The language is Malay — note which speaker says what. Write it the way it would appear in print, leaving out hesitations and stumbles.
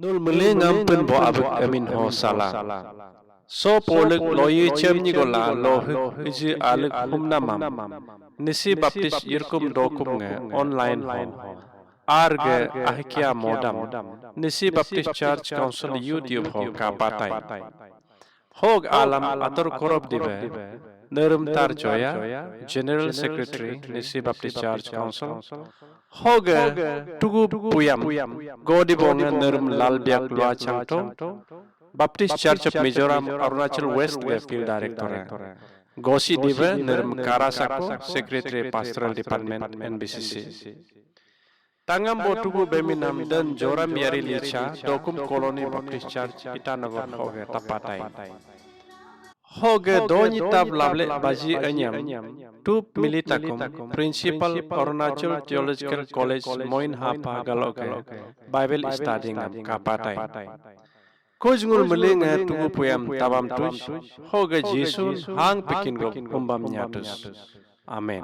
Speaker 1: Nul melengam pen bo abek amin ho sala. So polek loye chemni gola loh iji alek humna mam. Nisi baptis yirkum dokum nge online ho. Arge ahkia modam. Nisi baptis church council YouTube ho kapatai. Hog alam atur korob dibe. Nerum tar joya General Secretary Nisi Baptist Church Council. Hoge tugu puyam godi bonga nerum lal biak lua changto Baptist Church of Mizoram Arunachal West ge field director gosi dibe nerum karasako Secretary Pastoral Department NBCC. Tangam botugu beminam dan joram yari licha dokum koloni Baptist Church Itanagar hoge tapatai. Hoge doni tab lable baji anyam tup militakum principal Arunachal Theological College Moin Hapa Galoke Bible studying kapatai. Kujngur meling tugu puyam tabam tuj hoge Jesu hang pikin go kumbam nyatus. Amen.